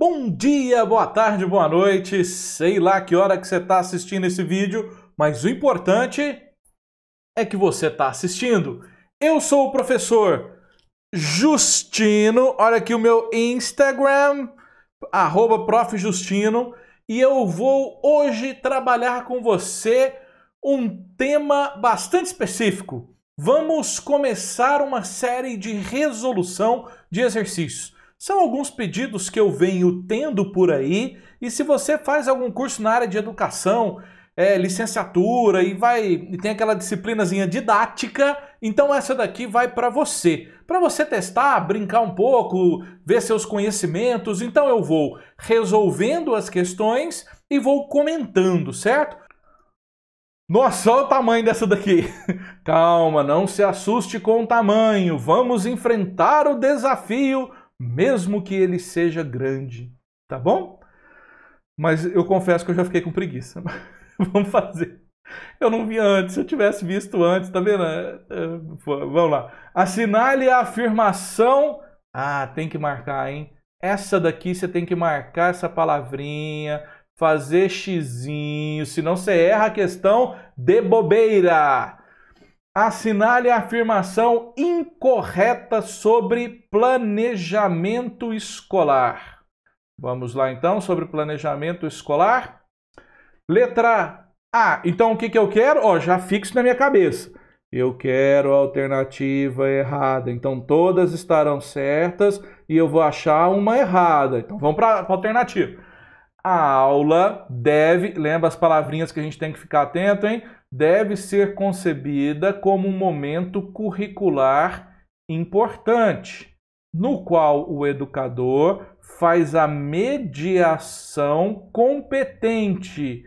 Bom dia, boa tarde, boa noite, sei lá que hora que você está assistindo esse vídeo, mas o importante é que você está assistindo. Eu sou o professor Justino, olha aqui o meu Instagram, @profjustino, e eu vou hoje trabalhar com você um tema bastante específico. Vamos começar uma série de resolução de exercícios. São alguns pedidos que eu venho tendo por aí, e se você faz algum curso na área de educação, licenciatura e tem aquela disciplinazinha didática, então essa daqui vai para você testar, brincar um pouco, ver seus conhecimentos. Então eu vou resolvendo as questões e vou comentando, certo? Nossa, olha o tamanho dessa daqui. Calma, não se assuste com o tamanho. Vamos enfrentar o desafio, mesmo que ele seja grande, tá bom? Mas eu confesso que eu já fiquei com preguiça. Vamos fazer. Eu não vi antes, se eu tivesse visto antes, tá vendo? Vamos lá. Assinale a afirmação. Ah, tem que marcar, hein? Essa daqui você tem que marcar essa palavrinha, fazer xizinho, senão você erra a questão de bobeira. Assinale a afirmação incorreta sobre planejamento escolar. Vamos lá então, sobre planejamento escolar. Letra A. Então o que eu quero? Ó, já fixo na minha cabeça. Eu quero a alternativa errada. Então todas estarão certas e eu vou achar uma errada. Então vamos para a alternativa. A aula deve, lembra as palavrinhas que a gente tem que ficar atento, hein? Deve ser concebida como um momento curricular importante, no qual o educador faz a mediação competente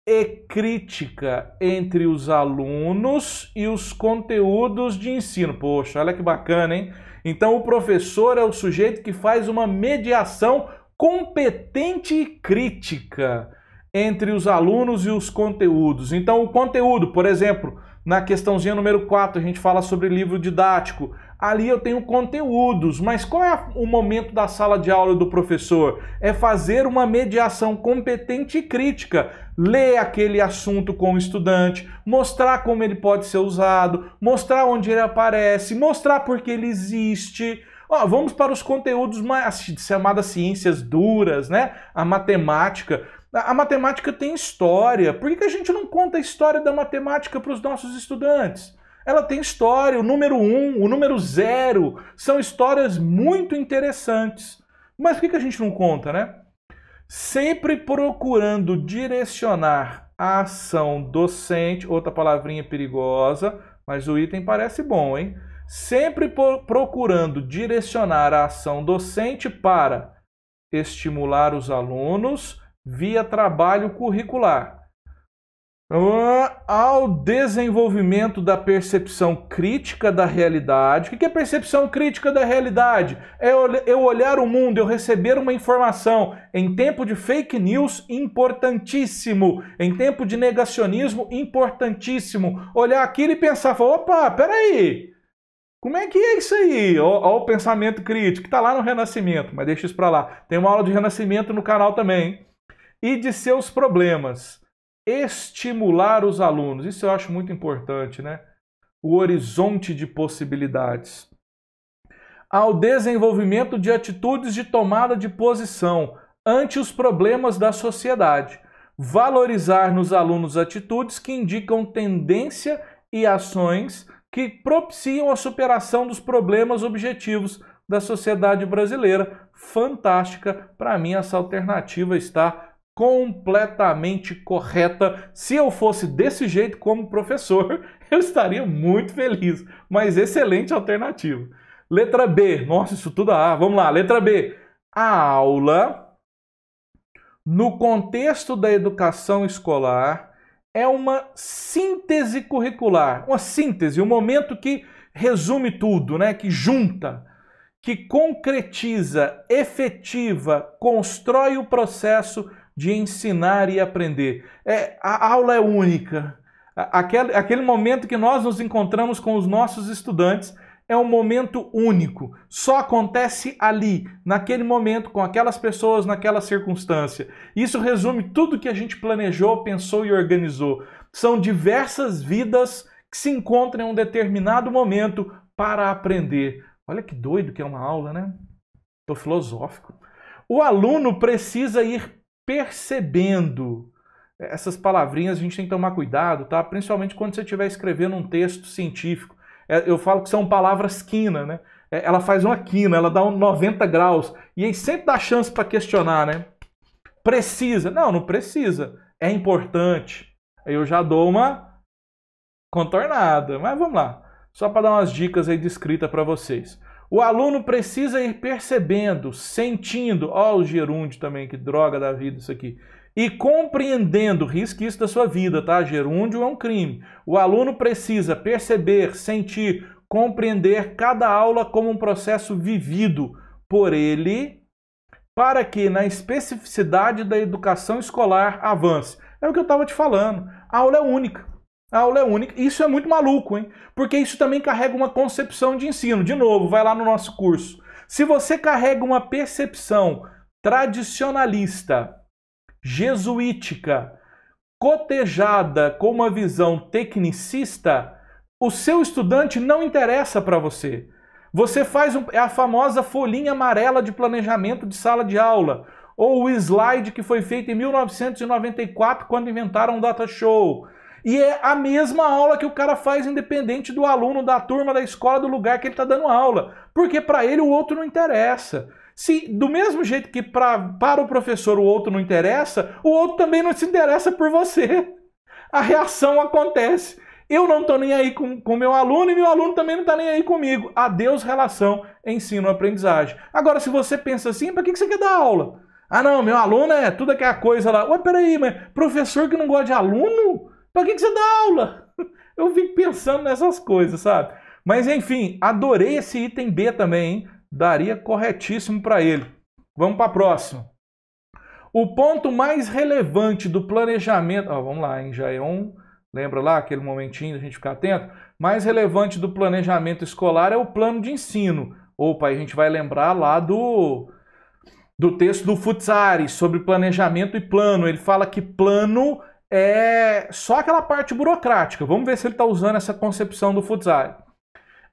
e crítica entre os alunos e os conteúdos de ensino. Poxa, olha que bacana, hein? Então o professor é o sujeito que faz uma mediação competente e crítica entre os alunos e os conteúdos. Então o conteúdo, por exemplo, na questãozinha número 4, a gente fala sobre livro didático. Ali eu tenho conteúdos, mas qual é o momento da sala de aula do professor? É fazer uma mediação competente e crítica. Ler aquele assunto com o estudante, mostrar como ele pode ser usado, mostrar onde ele aparece, mostrar por que ele existe. Vamos para os conteúdos mais chamadas ciências duras, né? A matemática. A matemática tem história. Por que a gente não conta a história da matemática para os nossos estudantes? Ela tem história, o número 1, o número 0, são histórias muito interessantes. Mas por que a gente não conta, né? Sempre procurando direcionar a ação docente, outra palavrinha perigosa, mas o item parece bom, hein? Sempre procurando direcionar a ação docente para estimular os alunos via trabalho curricular, ao desenvolvimento da percepção crítica da realidade. O que é percepção crítica da realidade? É eu olhar o mundo, eu receber uma informação em tempo de fake news, importantíssimo. Em tempo de negacionismo, importantíssimo. Olhar aquilo e pensar, opa, peraí, como é que é isso aí? Olha o pensamento crítico, que está lá no Renascimento, mas deixa isso para lá. Tem uma aula de Renascimento no canal também, hein? E de seus problemas. Estimular os alunos, isso eu acho muito importante, né? O horizonte de possibilidades. Ao desenvolvimento de atitudes de tomada de posição ante os problemas da sociedade. Valorizar nos alunos atitudes que indicam tendência e ações que propiciam a superação dos problemas objetivos da sociedade brasileira. Fantástica! Para mim, essa alternativa está completamente correta. Se eu fosse desse jeito como professor, eu estaria muito feliz. Mas excelente alternativa. Letra B. Nossa, isso tudo vamos lá. Letra B. A aula, no contexto da educação escolar, é uma síntese curricular. Uma síntese, um momento que resume tudo, né? Que junta, que concretiza, efetiva, constrói o processo de ensinar e aprender. A aula é única. Aquele momento que nós nos encontramos com os nossos estudantes é um momento único. Só acontece ali, naquele momento, com aquelas pessoas, naquela circunstância. Isso resume tudo que a gente planejou, pensou e organizou. São diversas vidas que se encontram em um determinado momento para aprender. Olha que doido que é uma aula, né? Tô filosófico. O aluno precisa ir percebendo. Essas palavrinhas a gente tem que tomar cuidado, tá? Principalmente quando você estiver escrevendo um texto científico. Eu falo que são palavras quina, né? Ela faz uma quina, ela dá 90 graus. E aí sempre dá chance para questionar, né? Precisa. Não, não precisa. É importante. Aí eu já dou uma contornada. Mas vamos lá. Só para dar umas dicas aí de escrita para vocês. O aluno precisa ir percebendo, sentindo, ó, o gerúndio também, que droga da vida isso aqui, e compreendendo, risque isso da sua vida, tá? Gerúndio é um crime. O aluno precisa perceber, sentir, compreender cada aula como um processo vivido por ele, para que na especificidade da educação escolar avance. É o que eu estava te falando. A aula é única. A aula é única. Isso é muito maluco, hein? Porque isso também carrega uma concepção de ensino. De novo, vai lá no nosso curso. Se você carrega uma percepção tradicionalista, jesuítica, cotejada com uma visão tecnicista, o seu estudante não interessa para você. Você faz a famosa folhinha amarela de planejamento de sala de aula, ou o slide que foi feito em 1994, quando inventaram o data show. E é a mesma aula que o cara faz independente do aluno, da turma, da escola, do lugar que ele está dando aula. Porque para ele o outro não interessa. Se do mesmo jeito que para o professor o outro não interessa, o outro também não se interessa por você. A reação acontece. Eu não estou nem aí com o meu aluno e meu aluno também não está nem aí comigo. Adeus relação ensino-aprendizagem. Agora, se você pensa assim, para que você quer dar aula? Ah não, meu aluno é tudo aquela coisa lá. Ué, peraí, mas professor que não gosta de aluno? Para que você dá aula? Eu fico pensando nessas coisas, sabe? Mas enfim, adorei esse item B também, hein? Daria corretíssimo para ele. Vamos para a próxima. O ponto mais relevante do planejamento... vamos lá, hein? Já é um... Lembra lá aquele momentinho da gente ficar atento? Mais relevante do planejamento escolar é o plano de ensino. Opa, a gente vai lembrar lá do texto do Futsari sobre planejamento e plano. Ele fala que plano é só aquela parte burocrática. Vamos ver se ele está usando essa concepção do Futsari.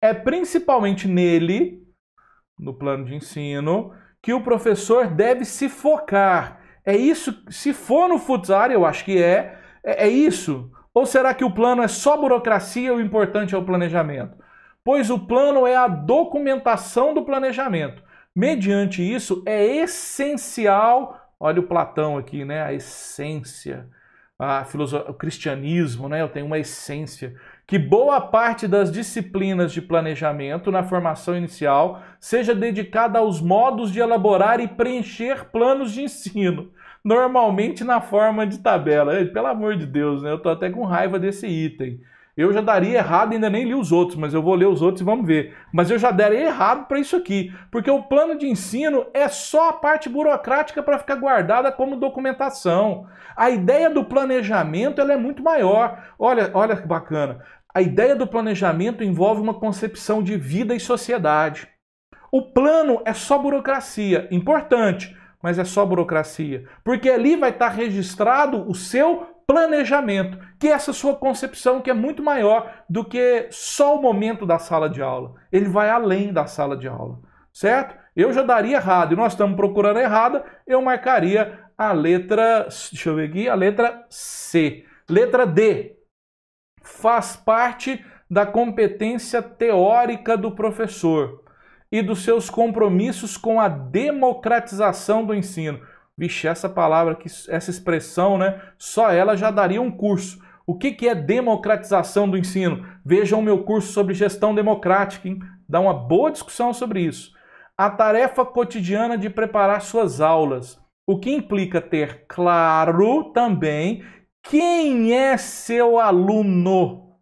É principalmente nele, no plano de ensino, que o professor deve se focar. É isso, se for no Futsari, eu acho que é isso. Ou será que o plano é só burocracia e o importante é o planejamento? Pois o plano é a documentação do planejamento. Mediante isso, é essencial, olha o Platão aqui, né? A essência, o cristianismo, né? Eu tenho uma essência. Que boa parte das disciplinas de planejamento na formação inicial seja dedicada aos modos de elaborar e preencher planos de ensino. Normalmente na forma de tabela. Pelo amor de Deus, né? Eu tô até com raiva desse item. Eu já daria errado, ainda nem li os outros, mas eu vou ler os outros e vamos ver. Mas eu já daria errado para isso aqui, porque o plano de ensino é só a parte burocrática para ficar guardada como documentação. A ideia do planejamento ela é muito maior. Olha que bacana. A ideia do planejamento envolve uma concepção de vida e sociedade. O plano é só burocracia, importante, mas é só burocracia, porque ali vai estar registrado o seu planejamento, que é essa sua concepção que é muito maior do que só o momento da sala de aula. Ele vai além da sala de aula, certo? Eu já daria errado, e nós estamos procurando errada, eu marcaria a letra, deixa eu ver aqui, a letra C. Letra D. Faz parte da competência teórica do professor e dos seus compromissos com a democratização do ensino. Vixe, essa palavra, essa expressão, né? Só ela já daria um curso. O que é democratização do ensino? Vejam o meu curso sobre gestão democrática, hein? Dá uma boa discussão sobre isso. A tarefa cotidiana de preparar suas aulas, o que implica ter claro também quem é seu aluno,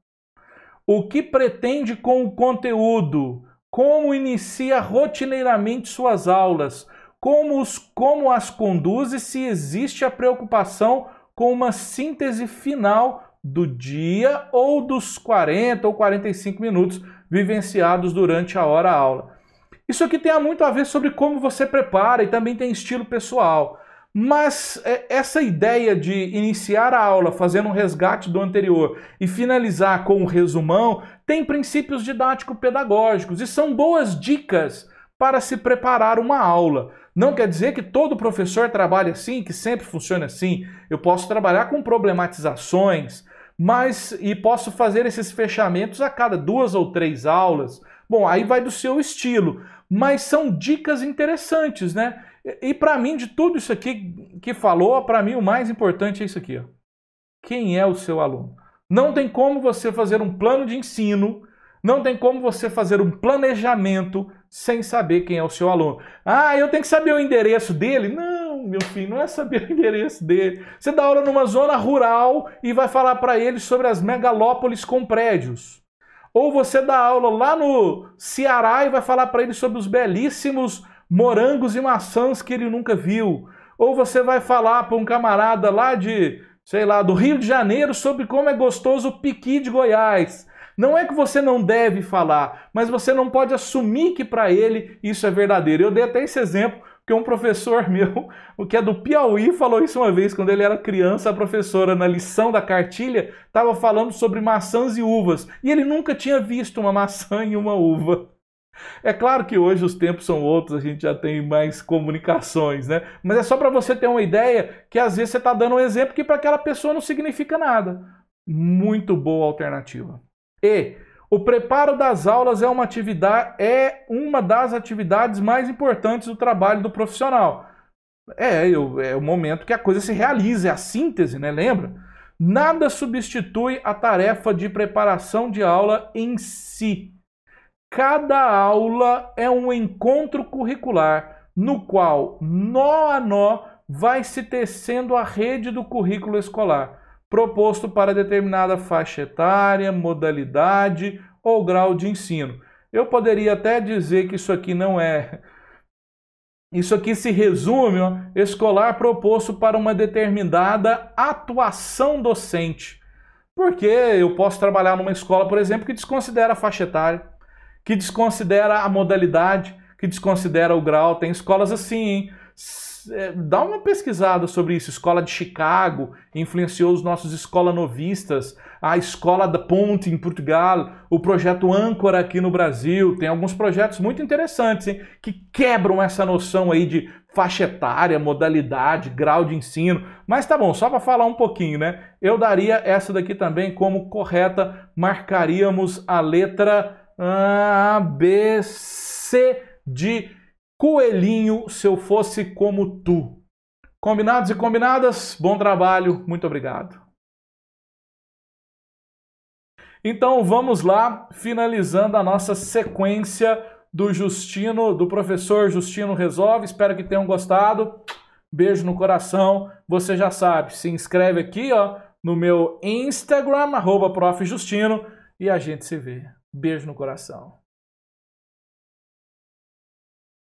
o que pretende com o conteúdo, como inicia rotineiramente suas aulas, como as conduz e se existe a preocupação com uma síntese final do dia ou dos 40 ou 45 minutos vivenciados durante a hora-aula. Isso aqui tem muito a ver sobre como você prepara e também tem estilo pessoal. Mas essa ideia de iniciar a aula fazendo um resgate do anterior e finalizar com um resumão tem princípios didático-pedagógicos e são boas dicas para se preparar uma aula. Não quer dizer que todo professor trabalhe assim, que sempre funcione assim. Eu posso trabalhar com problematizações, e posso fazer esses fechamentos a cada 2 ou 3 aulas. Bom, aí vai do seu estilo, mas são dicas interessantes, né? E para mim, de tudo isso aqui que falou, para mim o mais importante é isso aqui, ó. Quem é o seu aluno? Não tem como você fazer um plano de ensino, não tem como você fazer um planejamento sem saber quem é o seu aluno. Ah, eu tenho que saber o endereço dele? Não, meu filho, não é saber o endereço dele. Você dá aula numa zona rural e vai falar para ele sobre as megalópolis com prédios. Ou você dá aula lá no Ceará e vai falar para ele sobre os belíssimos morangos e maçãs que ele nunca viu. Ou você vai falar para um camarada lá de, sei lá, do Rio de Janeiro sobre como é gostoso o piqui de Goiás. Não é que você não deve falar, mas você não pode assumir que para ele isso é verdadeiro. Eu dei até esse exemplo, que um professor meu, o que é do Piauí, falou isso uma vez, quando ele era criança, a professora, na lição da cartilha, estava falando sobre maçãs e uvas, e ele nunca tinha visto uma maçã e uma uva. É claro que hoje os tempos são outros, a gente já tem mais comunicações, né? Mas é só para você ter uma ideia que às vezes você está dando um exemplo que para aquela pessoa não significa nada. Muito boa alternativa. E o preparo das aulas é uma das atividades mais importantes do trabalho do profissional. É o momento que a coisa se realiza, é a síntese, né? Lembra? Nada substitui a tarefa de preparação de aula em si. Cada aula é um encontro curricular, no qual, nó a nó, vai se tecendo a rede do currículo escolar, proposto para determinada faixa etária, modalidade ou grau de ensino. Eu poderia até dizer que isso aqui não é... Isso aqui se resume, ó, escolar proposto para uma determinada atuação docente. Porque eu posso trabalhar numa escola, por exemplo, que desconsidera a faixa etária, que desconsidera a modalidade, que desconsidera o grau. Tem escolas assim, hein? Dá uma pesquisada sobre isso. Escola de Chicago influenciou os nossos escola-novistas, a Escola da Ponte em Portugal, o projeto Âncora aqui no Brasil. Tem alguns projetos muito interessantes, hein, que quebram essa noção aí de faixa etária, modalidade, grau de ensino. Mas tá bom, só para falar um pouquinho, né? Eu daria essa daqui também como correta. Marcaríamos a letra A, B, C de coelhinho, se eu fosse como tu. Combinados e combinadas? Bom trabalho, muito obrigado. Então vamos lá, finalizando a nossa sequência do professor Justino Resolve. Espero que tenham gostado. Beijo no coração. Você já sabe, se inscreve aqui, ó, no meu Instagram, @profjustino, e a gente se vê. Beijo no coração.